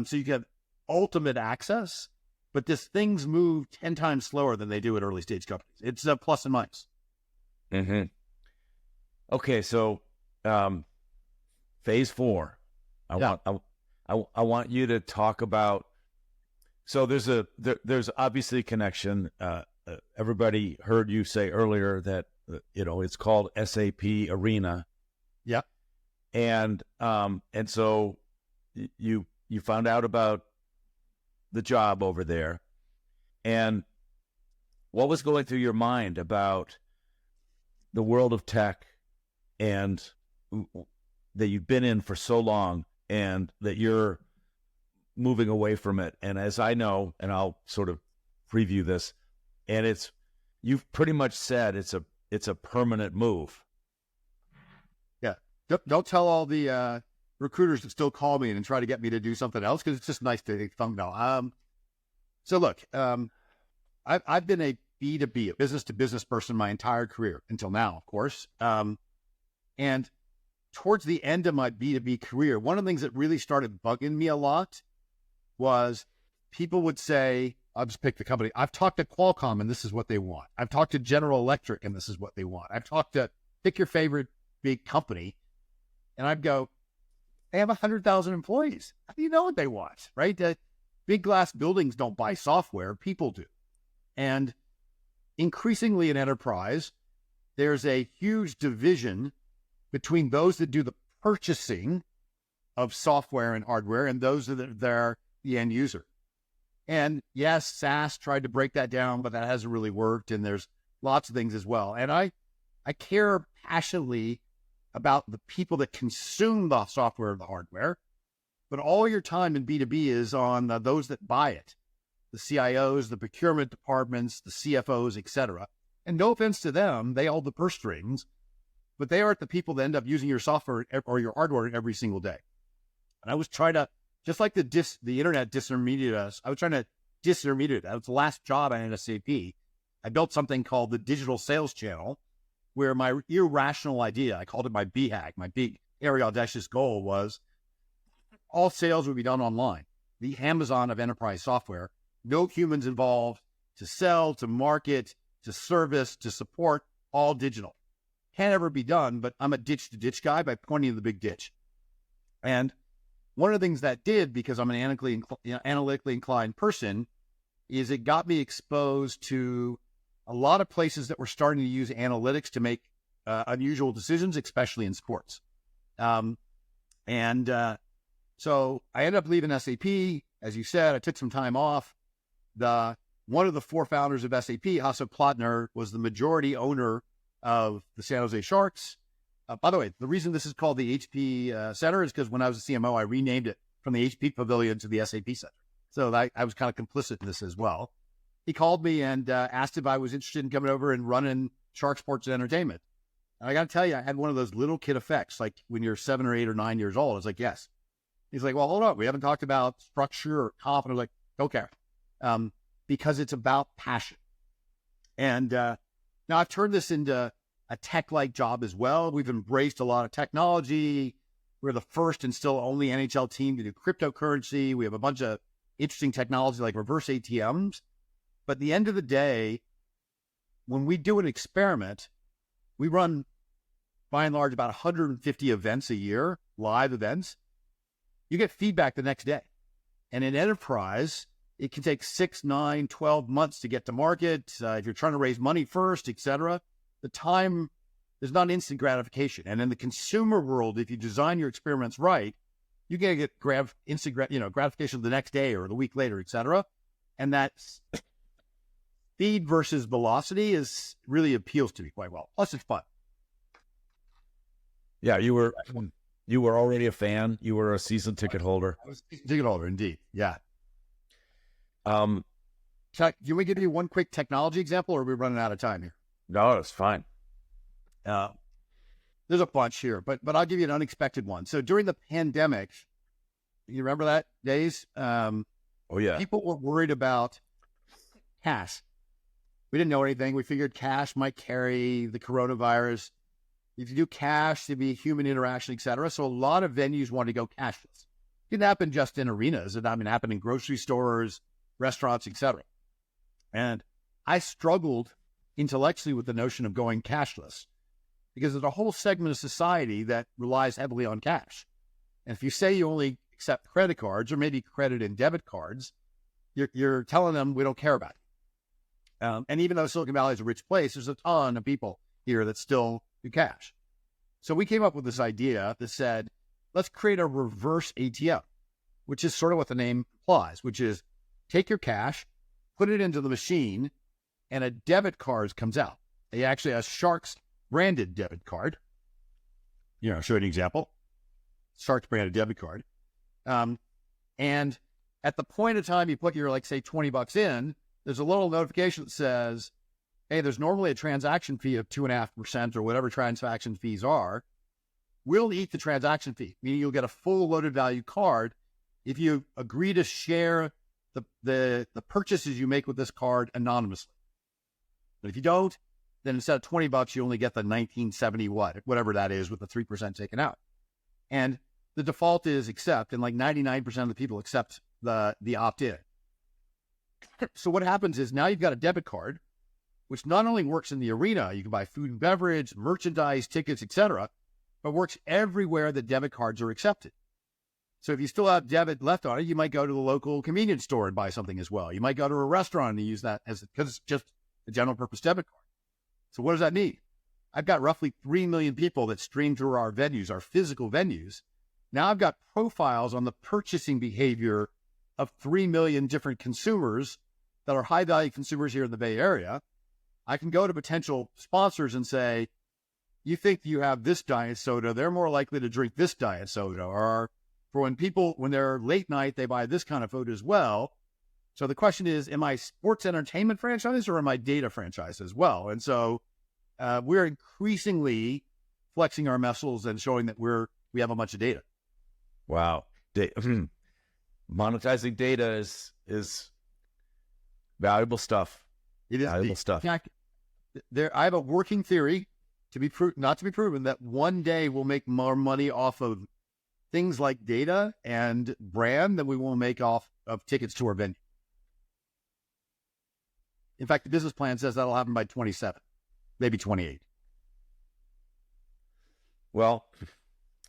B: So you get ultimate access, but things move 10 times slower than they do at early stage companies. It's a plus and minus.
A: Mm-hmm. Okay, so phase 4. I want you to talk about. So there's obviously a connection. Everybody heard you say earlier that it's called SAP Arena.
B: Yeah,
A: and so you found out about the job over there, and what was going through your mind about the world of tech, and that you've been in for so long, and that you're moving away from it. And as I know, and I'll sort of preview this, and you've pretty much said it's a permanent move.
B: Yeah. Don't tell all the recruiters that still call me and try to get me to do something else, because it's just nice to thumbnail. So look, I've been a B2B, a business to business person my entire career until now, of course. And towards the end of my B2B career, one of the things that really started bugging me a lot was people would say, I'll just pick the company. I've talked to Qualcomm and this is what they want. I've talked to General Electric and this is what they want. I've talked to, pick your favorite big company. And I'd go, they have 100,000 employees. How do you know what they want, right? Big glass buildings don't buy software, people do. And increasingly in enterprise, there's a huge division between those that do the purchasing of software and hardware and those that are the end user. And yes, SaaS tried to break that down, but that hasn't really worked. And there's lots of things as well. And I care passionately about the people that consume the software and the hardware, but all your time in B2B is on those that buy it, the CIOs, the procurement departments, the CFOs, et cetera. And no offense to them, they hold the purse strings, but they aren't the people that end up using your software or your hardware every single day. And I was trying to, just like the internet disintermediated us, I was trying to disintermediate. That was the last job I had at SAP. I built something called the digital sales channel, where my irrational idea, I called it my BHAG, my big, airy, audacious goal was all sales would be done online. The Amazon of enterprise software, no humans involved, to sell, to market, to service, to support, all digital. Can't ever be done, but I'm a ditch-to-ditch guy by pointing to the big ditch. And one of the things that did, because I'm an analytically inclined person, is it got me exposed to a lot of places that were starting to use analytics to make unusual decisions, especially in sports. So I ended up leaving SAP. As you said, I took some time off. One of the four founders of SAP, Hasso Plattner, was the majority owner of the San Jose Sharks. By the way, the reason this is called the HP Center is because when I was a CMO, I renamed it from the HP Pavilion to the SAP Center. So I was kind of complicit in this as well. He called me and asked if I was interested in coming over and running Shark Sports and Entertainment. And I got to tell you, I had one of those little kid effects, like when you're 7 or 8 or 9 years old. I was like, yes. He's like, well, hold on. We haven't talked about structure or comp. And I was like, don't care. Because it's about passion. And now I've turned this into a tech-like job as well. We've embraced a lot of technology. We're the first and still only NHL team to do cryptocurrency. We have a bunch of interesting technology like reverse ATMs. But at the end of the day, when we do an experiment, we run, by and large, about 150 events a year, live events. You get feedback the next day. And in enterprise, it can take 6, 9, 12 months to get to market. If you're trying to raise money first, et cetera, the time, there's not instant gratification. And in the consumer world, if you design your experiments right, you can get instant gratification the next day or the week later, et cetera. And that speed versus velocity really appeals to me quite well. Plus, it's fun.
A: Yeah, you were already a fan. You were a season ticket holder.
B: I was a season ticket holder, indeed. Yeah. Chuck, can we give you one quick technology example, or are we running out of time here?
A: No, it's fine.
B: There's a bunch here, but I'll give you an unexpected one. So during the pandemic, you remember that days?
A: Oh yeah.
B: People were worried about cash. We didn't know anything. We figured cash might carry the coronavirus. If you do cash, there'd be human interaction, et cetera. So a lot of venues wanted to go cashless. It didn't happen just in arenas. It happened in grocery stores, restaurants, et cetera. And I struggled intellectually with the notion of going cashless because there's a whole segment of society that relies heavily on cash. And if you say you only accept credit cards or maybe credit and debit cards, you're telling them we don't care about it. And even though Silicon Valley is a rich place, there's a ton of people here that still do cash. So we came up with this idea that said, let's create a reverse ATM, which is sort of what the name implies, which is take your cash, put it into the machine, and a debit card comes out. They actually have Sharks branded debit card. show you an example. Sharks branded debit card. And at the point of time you put your, like, say, $20 in, there's a little notification that says, hey, there's normally a transaction fee of 2.5% or whatever transaction fees are. We'll eat the transaction fee, meaning you'll get a full loaded value card if you agree to share the purchases you make with this card anonymously. But if you don't, then instead of $20, you only get the 1970 whatever that is, with the 3% taken out. And the default is accept, and like 99% of the people accept the opt-in. So what happens is now you've got a debit card, which not only works in the arena, you can buy food and beverage, merchandise, tickets, etc., but works everywhere that debit cards are accepted. So if you still have debit left on it, you might go to the local convenience store and buy something as well. You might go to a restaurant and use that because it's just a general purpose debit card. So what does that mean? I've got roughly 3 million people that stream through our venues, our physical venues. Now I've got profiles on the purchasing behavior of 3 million different consumers that are high value consumers here in the Bay Area. I can go to potential sponsors and say, you think you have this diet soda, they're more likely to drink this diet soda. Or for when they're late night, they buy this kind of food as well. So the question is, am I sports entertainment franchise or am I data franchise as well? And so we're increasingly flexing our muscles and showing that we have a bunch of data.
A: Wow. Monetizing data is valuable stuff.
B: It is
A: valuable stuff.
B: I have a working theory, not to be proven, that one day we'll make more money off of things like data and brand than we will make off of tickets to our venue. In fact, the business plan says that'll happen by 27, maybe 28.
A: Well,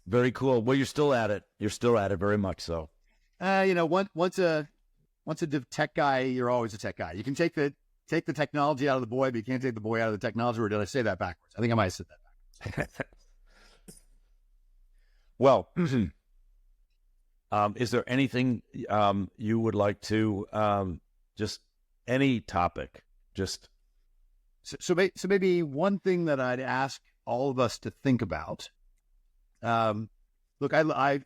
A: very cool. Well, you're still at it. You're still at it, very much so.
B: Once a tech guy, you're always a tech guy. You can take the technology out of the boy, but you can't take the boy out of the technology. Or did I say that backwards? I think I might have said that backwards.
A: Well, is there anything you would like to just any topic? Just
B: so maybe one thing that I'd ask all of us to think about. Look, I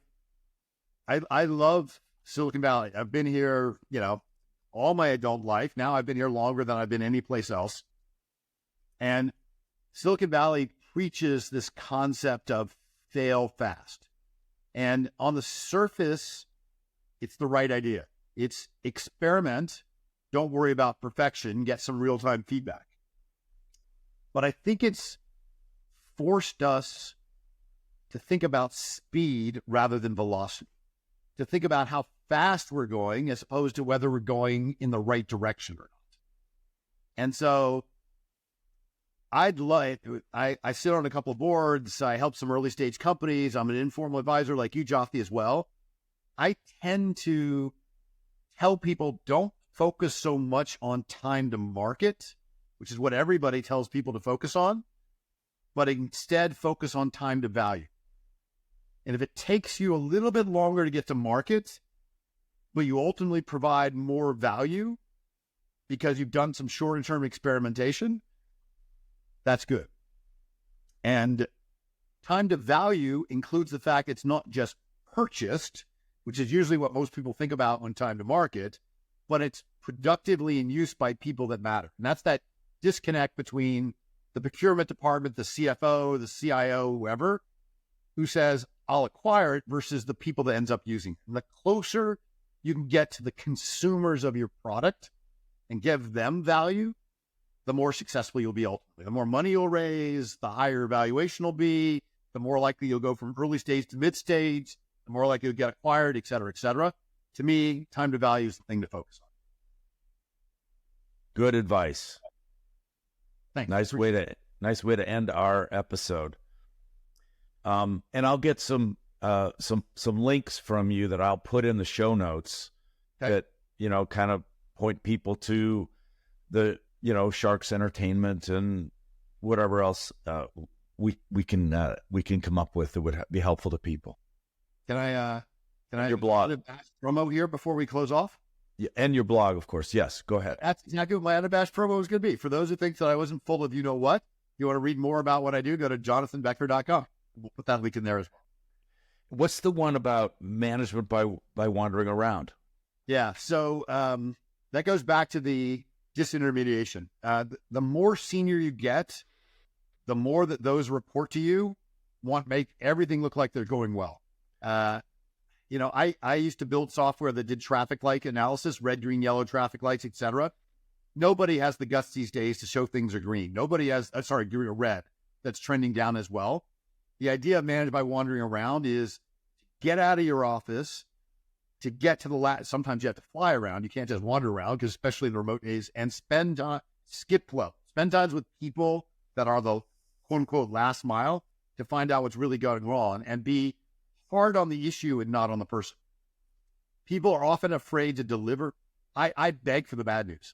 B: love Silicon Valley. I've been here, all my adult life. Now I've been here longer than I've been anyplace else. And Silicon Valley preaches this concept of fail fast. And on the surface, it's the right idea. It's experiment. Don't worry about perfection. Get some real-time feedback. But I think it's forced us to think about speed rather than velocity, to think about how fast we're going as opposed to whether we're going in the right direction or not. And so I sit on a couple of boards. I help some early stage companies. I'm an informal advisor like you, Jothy, as well. I tend to tell people, don't focus so much on time to market, which is what everybody tells people to focus on, but instead focus on time to value. And if it takes you a little bit longer to get to market, but you ultimately provide more value because you've done some short-term experimentation, that's good. And time to value includes the fact it's not just purchased, which is usually what most people think about when time to market, but it's productively in use by people that matter. And that's that disconnect between the procurement department, the CFO, the CIO, whoever, who says, I'll acquire it, versus the people that ends up using it. And the closer you can get to the consumers of your product and give them value, the more successful you'll be ultimately. The more money you'll raise, the higher valuation will be, the more likely you'll go from early stage to mid stage, the more likely you'll get acquired, et cetera, et cetera. To me, time to value is the thing to focus on.
A: Good advice.
B: Thanks.
A: Nice way to end our episode. And I'll get some links from you that I'll put in the show notes that, kind of point people to the, Sharks Entertainment and whatever else we can come up with that would be helpful to people.
B: Can I
A: your blog
B: promo here before we close off?
A: Yeah, and your blog, of course. Yes, go ahead.
B: That's exactly what my unabashed promo is going to be. For those who think that I wasn't full of you want to read more about what I do, go to jonathanbecker.com. we'll put that link in there as well.
A: What's the one about management by wandering around?
B: Yeah. So that goes back to the disintermediation. The more senior you get, the more that those report to you want to make everything look like they're going well. I used to build software that did traffic light analysis, red, green, yellow traffic lights, etc. Nobody has the guts these days to show things are green. Nobody has, green or red, that's trending down as well. The idea of managed by wandering around is get out of your office to get to the sometimes you have to fly around. You can't just wander around, because especially in the remote days, and spend time, skip flow, spend times with people that are the quote unquote last mile to find out what's really going wrong, and be hard on the issue and not on the person. People are often afraid to deliver. I beg for the bad news.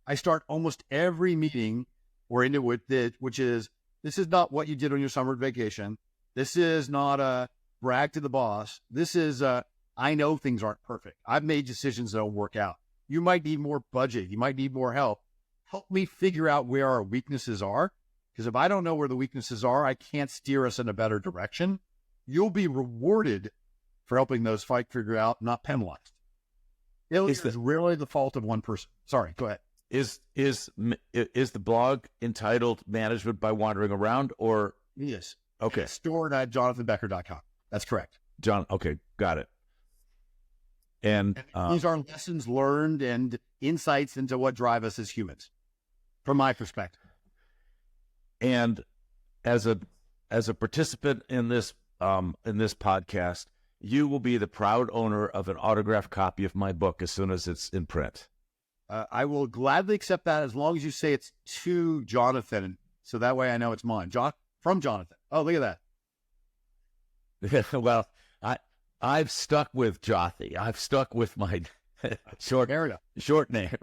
B: I start almost every meeting we're into with it, which is, this is not what you did on your summer vacation. This is not a brag to the boss. This is I know things aren't perfect. I've made decisions that don't work out. You might need more budget. You might need more help. Help me figure out where our weaknesses are. Because if I don't know where the weaknesses are, I can't steer us in a better direction. You'll be rewarded for helping those figure out, not penalized. It's rarely the fault of one person. Sorry, go ahead.
A: Is the blog entitled Management by Wandering Around, or?
B: Yes.
A: Okay.
B: It's stored at jonathanbecker.com. That's correct.
A: Okay, got it. And
B: these are lessons learned and insights into what drive us as humans, from my perspective.
A: And as a participant in this podcast, you will be the proud owner of an autographed copy of my book as soon as it's in print.
B: I will gladly accept that, as long as you say it's to Jonathan, so that way I know it's mine. From Jonathan. Oh, look at that.
A: Well, I've stuck with Jothy. I've stuck with my short name.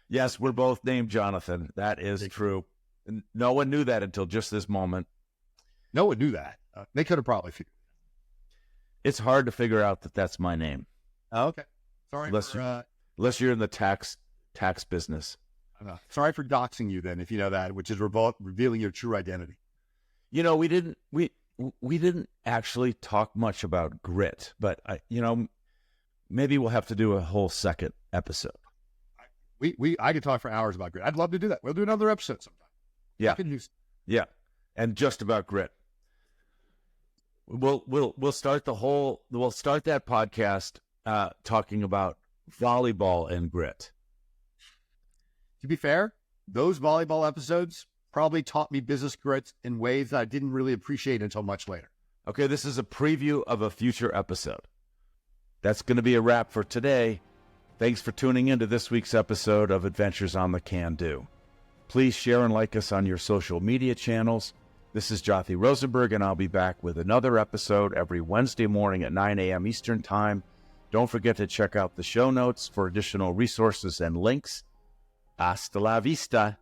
A: Yes, we're both named Jonathan. That is true. No one knew that until just this moment.
B: No one knew that. They could have probably figured it.
A: It's hard to figure out that that's my name.
B: Oh, okay. Sorry.
A: Unless you're in the tax business.
B: Sorry for doxing you then, if you know that, which is revealing your true identity.
A: We didn't actually talk much about grit, but maybe we'll have to do a whole second episode.
B: I could talk for hours about grit. I'd love to do that. We'll do another episode sometime.
A: Yeah. And just about grit. We'll start that podcast talking about volleyball and grit.
B: To be fair, those volleyball episodes probably taught me business grit in ways that I didn't really appreciate until much later.
A: Okay, this is a preview of a future episode. That's going to be a wrap for today. Thanks for tuning in to this week's episode of Adventures on the Can Do. Please share and like us on your social media channels. This is Jothy Rosenberg, and I'll be back with another episode every Wednesday morning at 9 a.m. Eastern Time. Don't forget to check out the show notes for additional resources and links. Hasta la vista.